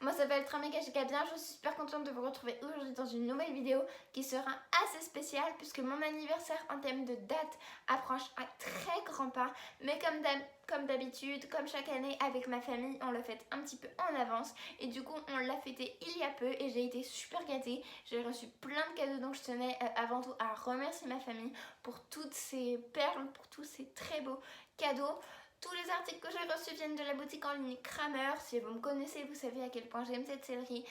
Moi ça va être un méga bien, je suis super contente de vous retrouver aujourd'hui dans une nouvelle vidéo qui sera assez spéciale puisque mon anniversaire en termes de date approche à très grands pas, mais comme d'habitude, comme chaque année avec ma famille, on le fête un petit peu en avance et du coup on l'a fêté il y a peu et j'ai été super gâtée. J'ai reçu plein de cadeaux, donc je tenais avant tout à remercier ma famille pour toutes ces perles, pour tous ces très beaux cadeaux. Tous les articles que j'ai reçus viennent de la boutique en ligne Kramer. Si vous me connaissez, vous savez à quel point j'aime cette sellerie.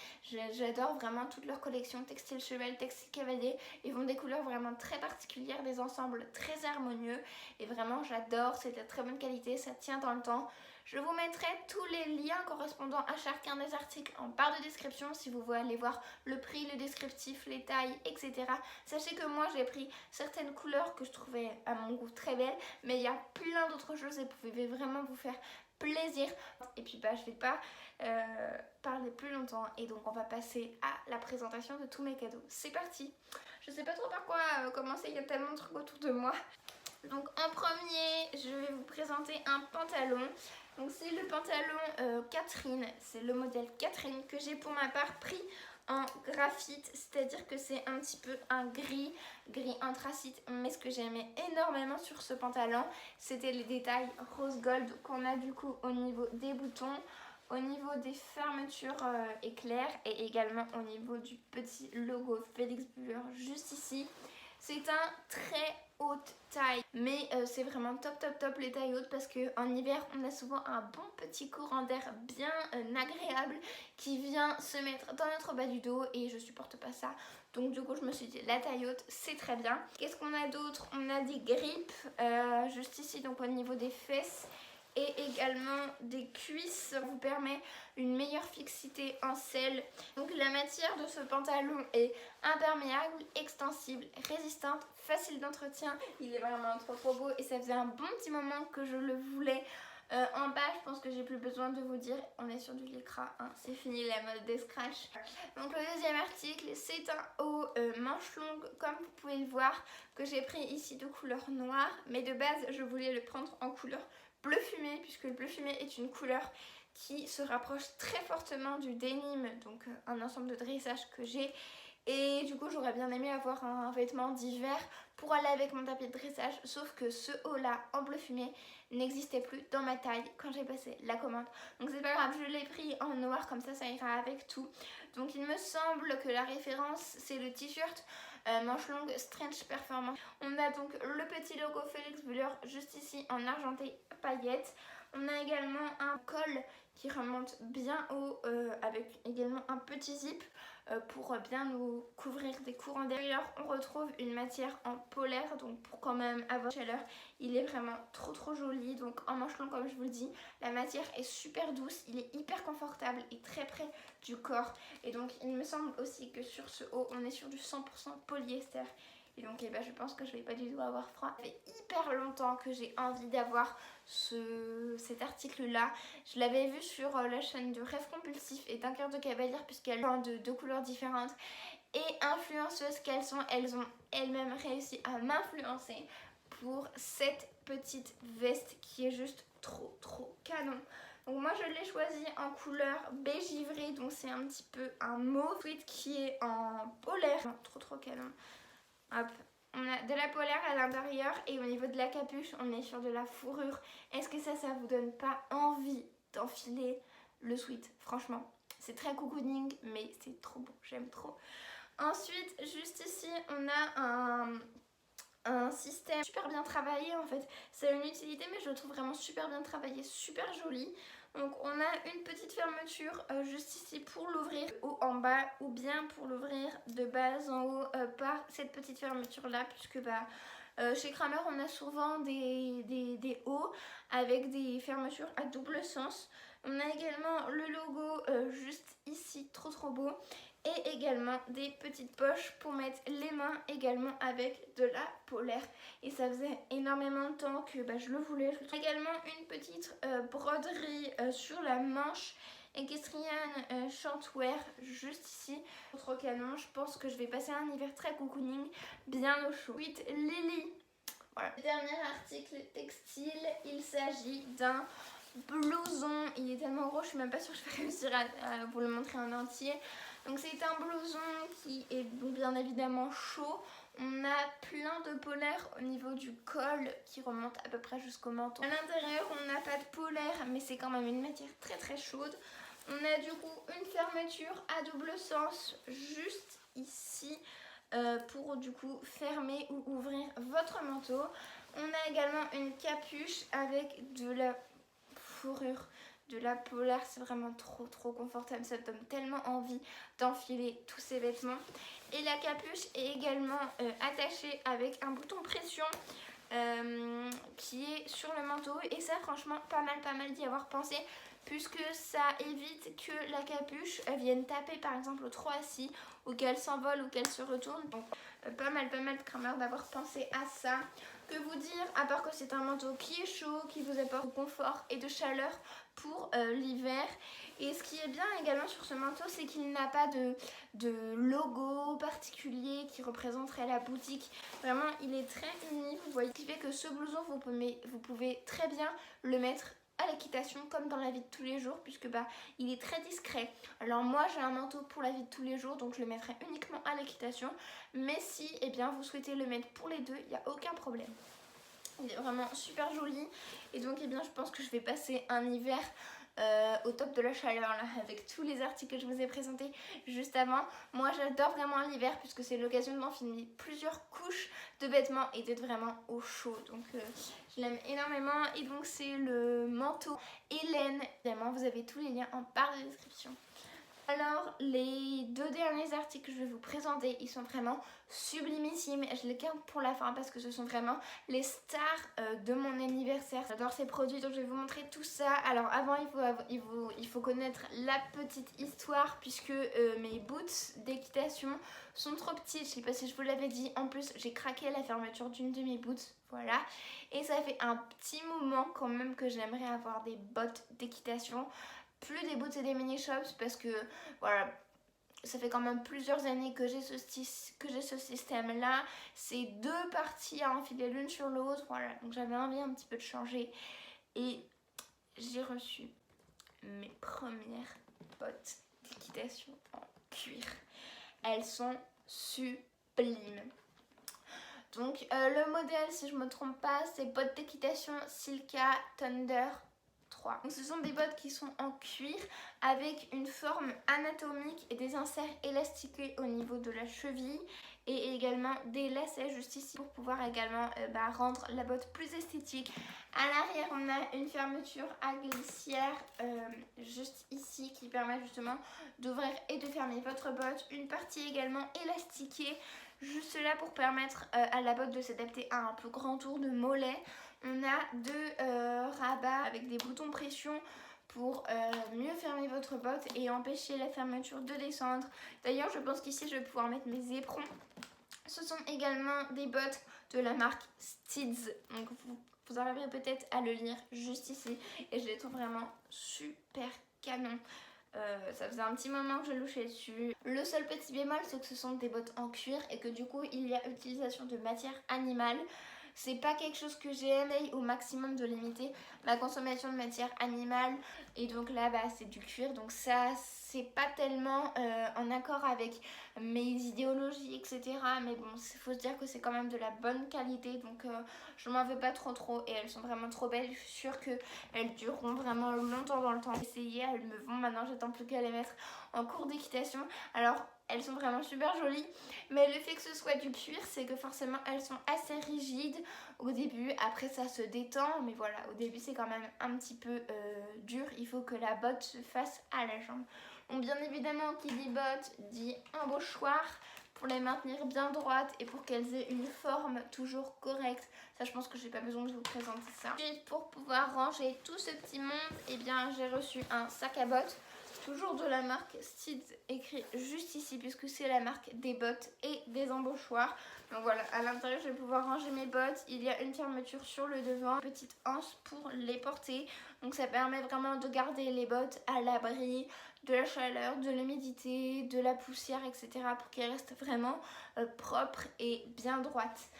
J'adore vraiment toute leur collection textile cheval, textile cavalier. Ils ont des couleurs vraiment très particulières, des ensembles très harmonieux. Et vraiment, j'adore, c'est de la très bonne qualité, ça tient dans le temps. Je vous mettrai tous les liens correspondant à chacun des articles en barre de description si vous voulez aller voir le prix, le descriptif, les tailles, etc. Sachez que moi j'ai pris certaines couleurs que je trouvais à mon goût très belles, mais il y a plein d'autres choses et vous pouvez vraiment vous faire plaisir. Et puis je vais pas parler plus longtemps et donc on va passer à la présentation de tous mes cadeaux. C'est parti. Je sais pas trop par quoi commencer, il y a tellement de trucs autour de moi. Donc en premier, je vais vous présenter un pantalon. Donc c'est le pantalon Catherine, c'est le modèle Catherine que j'ai pour ma part pris en graphite, c'est-à-dire que c'est un petit peu un gris anthracite, mais ce que j'aimais énormément sur ce pantalon, c'était les détails rose gold qu'on a du coup au niveau des boutons, au niveau des fermetures éclairs et également au niveau du petit logo Félix Buller juste ici. C'est un très haute taille, mais c'est vraiment top les tailles hautes parce qu'en hiver on a souvent un bon petit courant d'air bien agréable qui vient se mettre dans notre bas du dos et je supporte pas ça. Donc du coup je me suis dit la taille haute c'est très bien. Qu'est-ce qu'on a d'autre? On a des grippes juste ici, donc au niveau des fesses et également des cuisses. Ça vous permet une meilleure fixité en selle. Donc la matière de ce pantalon est imperméable, extensible, résistante, facile d'entretien. Il est vraiment trop beau et ça faisait un bon petit moment que je le voulais. En bas, je pense que j'ai plus besoin de vous dire, on est sur du lycra, hein, c'est fini la mode des scratchs. Donc le deuxième article, c'est un haut manche longue, comme vous pouvez le voir, que j'ai pris ici de couleur noire, mais de base je voulais le prendre en couleur bleu fumé, puisque le bleu fumé est une couleur qui se rapproche très fortement du denim, donc un ensemble de dressage que j'ai. Et du coup j'aurais bien aimé avoir un vêtement d'hiver pour aller avec mon tapis de dressage, sauf que ce haut là en bleu fumé n'existait plus dans ma taille quand j'ai passé la commande. Donc c'est pas grave, je l'ai pris en noir, comme ça ira avec tout. Donc il me semble que la référence c'est le t-shirt manche longue Strange Performance. On a donc le petit logo Félix Buller juste ici en argenté paillettes. On a également un col qui remonte bien haut avec également un petit zip pour bien nous couvrir des courants d'air. On retrouve une matière en polaire, donc pour quand même avoir chaleur. Il est vraiment trop joli. Donc en manche longue, comme je vous le dis, la matière est super douce, il est hyper confortable et très près du corps. Et donc il me semble aussi que sur ce haut, on est sur du 100% polyester. Et donc je pense que je vais pas du tout avoir froid. Ça fait hyper longtemps que j'ai envie d'avoir cet article là. Je l'avais vu sur la chaîne de Rêve Compulsif et d'un cœur de cavalière, puisqu'elles ont de deux couleurs différentes. Et influenceuses qu'elles sont, elles ont elles-mêmes réussi à m'influencer pour cette petite veste qui est juste trop canon. Donc moi je l'ai choisi en couleur beige ivré, donc c'est un petit peu un mauve qui est en polaire. Trop canon. Hop, on a de la polaire à l'intérieur et au niveau de la capuche, on est sur de la fourrure. Est-ce que ça vous donne pas envie d'enfiler le sweat? Franchement, c'est très cocooning, mais c'est trop beau, j'aime trop. Ensuite, juste ici, on a un système super bien travaillé en fait. C'est une utilité, mais je le trouve vraiment super bien travaillé, super joli. Donc on a une petite fermeture juste ici pour l'ouvrir ou en bas, ou bien pour l'ouvrir de base en haut par cette petite fermeture là, puisque chez Kramer on a souvent des hauts avec des fermetures à double sens. On a également le logo juste ici, trop beau. Et également des petites poches pour mettre les mains, également avec de la polaire. Et ça faisait énormément de temps que je le voulais. Également une petite broderie sur la manche Equestrian Chantwear juste ici. Trop canon, je pense que je vais passer un hiver très cocooning, bien au chaud. Ensuite, Lily. Voilà. Le dernier article textile, il s'agit d'un blouson, il est tellement gros, je suis même pas sûre que je vais réussir à vous le montrer en entier. Donc c'est un blouson qui est bien évidemment chaud. On a plein de polaires au niveau du col qui remonte à peu près jusqu'au menton. À l'intérieur on n'a pas de polaire, mais c'est quand même une matière très très chaude. On a du coup une fermeture à double sens juste ici pour du coup fermer ou ouvrir votre manteau. On a également une capuche avec de la fourrure, de la polaire. C'est vraiment trop confortable, ça donne tellement envie d'enfiler tous ces vêtements. Et la capuche est également attachée avec un bouton pression qui est sur le manteau, et ça franchement pas mal d'y avoir pensé, puisque ça évite que la capuche vienne taper par exemple au trop assis, ou qu'elle s'envole ou qu'elle se retourne. Donc pas mal de crameur d'avoir pensé à ça. Que vous dire, à part que c'est un manteau qui est chaud, qui vous apporte du confort et de chaleur pour l'hiver. Et ce qui est bien également sur ce manteau, c'est qu'il n'a pas de logo particulier qui représenterait la boutique. Vraiment, il est très uni, vous voyez. Ce qui fait que ce blouson, vous pouvez très bien le mettre à l'équitation comme dans la vie de tous les jours, puisque il est très discret. Alors moi j'ai un manteau pour la vie de tous les jours, donc je le mettrai uniquement à l'équitation, mais si vous souhaitez le mettre pour les deux, il n'y a aucun problème. Il est vraiment super joli, et donc je pense que je vais passer un hiver au top de la chaleur là, avec tous les articles que je vous ai présentés juste avant. Moi j'adore vraiment l'hiver, puisque c'est l'occasion d'enfiler plusieurs couches de vêtements et d'être vraiment au chaud, donc je l'aime énormément. Et donc c'est le manteau Hélène, évidemment vous avez tous les liens en barre de description. Alors les deux derniers articles que je vais vous présenter, ils sont vraiment sublimissimes. Je les garde pour la fin parce que ce sont vraiment les stars de mon anniversaire. J'adore ces produits, donc je vais vous montrer tout ça. Alors avant il faut connaître la petite histoire, puisque mes boots d'équitation sont trop petites. Je sais pas si je vous l'avais dit, en plus j'ai craqué la fermeture d'une de mes boots. Voilà, et ça fait un petit moment quand même que j'aimerais avoir des bottes d'équitation. Plus des boots et des mini shops, parce que voilà, ça fait quand même plusieurs années que j'ai ce système là. C'est deux parties à enfiler l'une sur l'autre, voilà, donc j'avais envie un petit peu de changer, et j'ai reçu mes premières bottes d'équitation en cuir. Elles sont sublimes. Donc le modèle, si je me trompe pas, c'est bottes d'équitation Silka Thunder 3. Donc ce sont des bottes qui sont en cuir avec une forme anatomique et des inserts élastiqués au niveau de la cheville, et également des lacets juste ici pour pouvoir également rendre la botte plus esthétique. À l'arrière on a une fermeture à glissière juste ici qui permet justement d'ouvrir et de fermer votre botte. Une partie également élastiquée juste là pour permettre à la botte de s'adapter à un plus grand tour de mollet. On a deux rabats avec des boutons pression pour mieux fermer votre botte et empêcher la fermeture de descendre. D'ailleurs je pense qu'ici je vais pouvoir mettre mes éperons. Ce sont également des bottes de la marque Steeds, donc vous arriverez peut-être à le lire juste ici, et je les trouve vraiment super canon. Ça faisait un petit moment que je louchais dessus. Le seul petit bémol, c'est que ce sont des bottes en cuir et que du coup il y a utilisation de matière animale. C'est pas quelque chose que j'aime, au maximum de limiter ma consommation de matière animale, et donc là c'est du cuir, donc ça c'est pas tellement en accord avec mes idéologies, etc. Mais bon, il faut se dire que c'est quand même de la bonne qualité, donc je m'en veux pas trop, et elles sont vraiment trop belles. Je suis sûre qu'elles dureront vraiment longtemps dans le temps. Essayez, elles me vont maintenant, j'attends plus qu'à les mettre en cours d'équitation. Alors elles sont vraiment super jolies, mais le fait que ce soit du cuir, c'est que forcément elles sont assez rigides au début. Après ça se détend, mais voilà, au début c'est quand même un petit peu dur. Il faut que la botte se fasse à la jambe. Donc bien évidemment, qui dit botte dit embauchoir pour les maintenir bien droites et pour qu'elles aient une forme toujours correcte. Ça, je pense que j'ai pas besoin de vous présenter ça. Ensuite, pour pouvoir ranger tout ce petit monde, j'ai reçu un sac à bottes, toujours de la marque Steeds, écrit juste ici, puisque c'est la marque des bottes et des embauchoirs. Donc voilà, à l'intérieur je vais pouvoir ranger mes bottes. Il y a une fermeture sur le devant, une petite anse pour les porter. Donc ça permet vraiment de garder les bottes à l'abri de la chaleur, de l'humidité, de la poussière, etc. pour qu'elles restent vraiment propres et bien droites.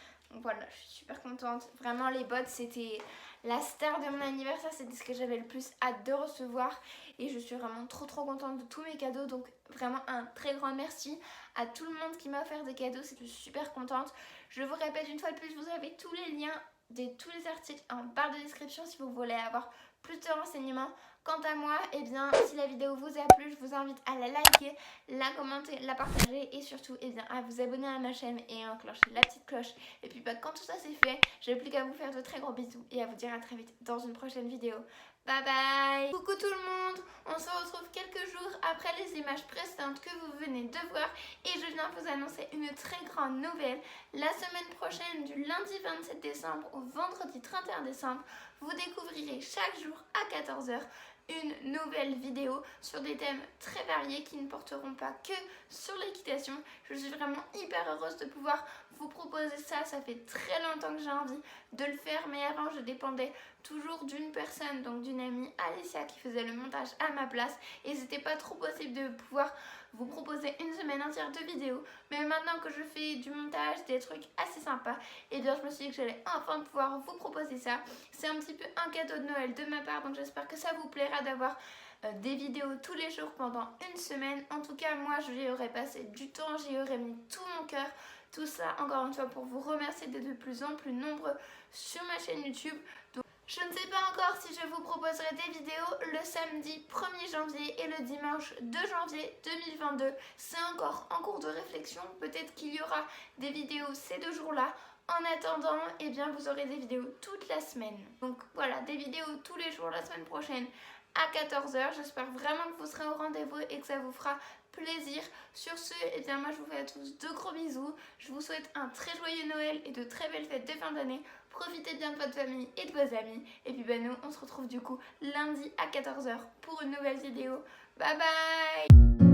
voilà, je suis super contente. Vraiment, les bottes, c'était la star de mon anniversaire. C'était ce que j'avais le plus hâte de recevoir. Et je suis vraiment trop contente de tous mes cadeaux. Donc vraiment un très grand merci à tout le monde qui m'a offert des cadeaux. Je suis super contente. Je vous répète une fois de plus, vous avez tous les liens tous les articles en barre de description si vous voulez avoir plus de renseignements. Quant à moi, eh bien, si la vidéo vous a plu, je vous invite à la liker, la commenter, la partager et surtout eh bien, à vous abonner à ma chaîne et à enclencher la petite cloche. Et puis quand tout ça c'est fait, je n'ai plus qu'à vous faire de très gros bisous et à vous dire à très vite dans une prochaine vidéo. Bye bye! Coucou tout le monde! On se retrouve quelques jours après les images précédentes que vous venez de voir et je viens vous annoncer une très grande nouvelle. La semaine prochaine, du lundi 27 décembre au vendredi 31 décembre, vous découvrirez chaque jour à 14 h une nouvelle vidéo sur des thèmes très variés qui ne porteront pas que sur l'équitation. Je suis vraiment hyper heureuse de pouvoir vous proposer ça. Ça fait très longtemps que j'ai envie de le faire, mais avant je dépendais toujours d'une personne, donc d'une amie, Alicia, qui faisait le montage à ma place et c'était pas trop possible de pouvoir vous proposer une semaine entière de vidéos. Mais maintenant que je fais du montage, des trucs assez sympas, et bien je me suis dit que j'allais enfin pouvoir vous proposer ça. C'est un petit peu un cadeau de Noël de ma part, donc j'espère que ça vous plaira d'avoir des vidéos tous les jours pendant une semaine. En tout cas, moi j'y aurais passé du temps, j'y aurais mis tout mon cœur. Tout ça, encore une fois, pour vous remercier d'être de plus en plus nombreux sur ma chaîne YouTube. Donc, je ne sais pas encore si je vous proposerai des vidéos le samedi 1er janvier et le dimanche 2 janvier 2022. C'est encore en cours de réflexion. Peut-être qu'il y aura des vidéos ces 2 jours-là. En attendant, eh bien, vous aurez des vidéos toute la semaine. Donc voilà, des vidéos tous les jours la semaine prochaine à 14 h. J'espère vraiment que vous serez au rendez-vous et que ça vous fera plaisir. Sur ce, eh bien moi je vous fais à tous de gros bisous. Je vous souhaite un très joyeux Noël et de très belles fêtes de fin d'année. Profitez bien de votre famille et de vos amis. Et puis nous, on se retrouve du coup lundi à 14 h pour une nouvelle vidéo. Bye bye!